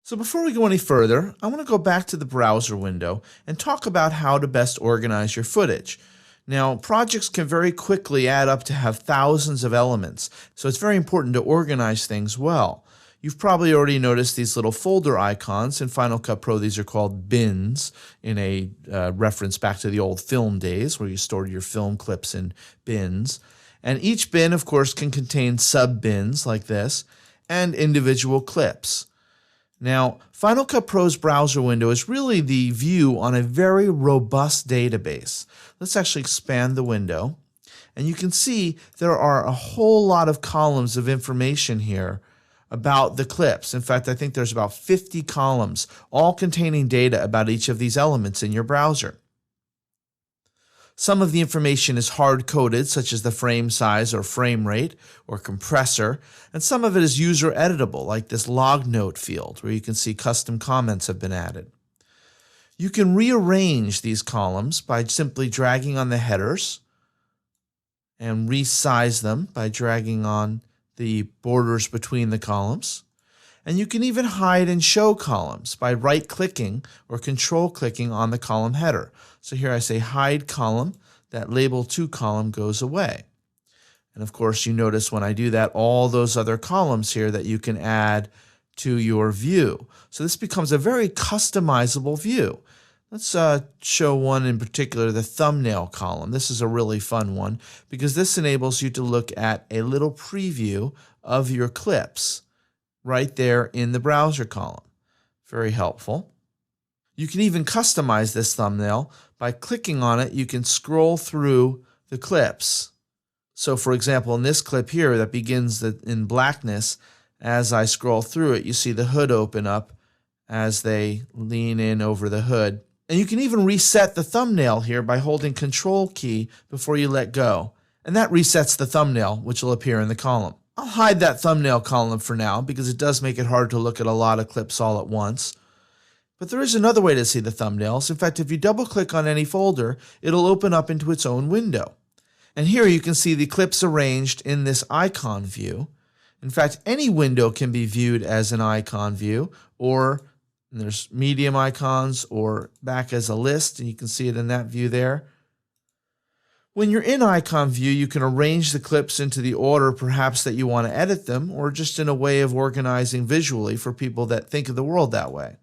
So before we go any further, I want to go back to the browser window and talk about how to best organize your footage. Now, projects can very quickly add up to have thousands of elements, so it's very important to organize things well. You've probably already noticed these little folder icons. In Final Cut Pro, these are called bins, in a reference back to the old film days where you stored your film clips in bins. And each bin, of course, can contain sub-bins like this and individual clips. Now, Final Cut Pro's browser window is really the view on a very robust database. Let's actually expand the window, and you can see there are a whole lot of columns of information here about the clips. In fact, I think there's about 50 columns, all containing data about each of these elements in your browser. Some of the information is hard-coded, such as the frame size or frame rate or compressor, and some of it is user editable, like this log note field, where you can see custom comments have been added. You can rearrange these columns by simply dragging on the headers and resize them by dragging on the borders between the columns. And you can even hide and show columns by right-clicking or control-clicking on the column header. So here I say hide column, that label to column goes away. And of course you notice when I do that, all those other columns here that you can add to your view. So this becomes a very customizable view. Let's show one in particular, the thumbnail column. This is a really fun one because this enables you to look at a little preview of your clips right there in the browser column. Very helpful. You can even customize this thumbnail. By clicking on it, you can scroll through the clips. So for example, in this clip here that begins in blackness, as I scroll through it, you see the hood open up as they lean in over the hood. And you can even reset the thumbnail here by holding Control key before you let go. And that resets the thumbnail, which will appear in the column. I'll hide that thumbnail column for now because it does make it hard to look at a lot of clips all at once. But there is another way to see the thumbnails. In fact, if you double-click on any folder, it'll open up into its own window. And here you can see the clips arranged in this icon view. In fact, any window can be viewed as an icon view, or there's medium icons, or back as a list, and you can see it in that view there. When you're in icon view, you can arrange the clips into the order perhaps that you want to edit them, or just in a way of organizing visually for people that think of the world that way.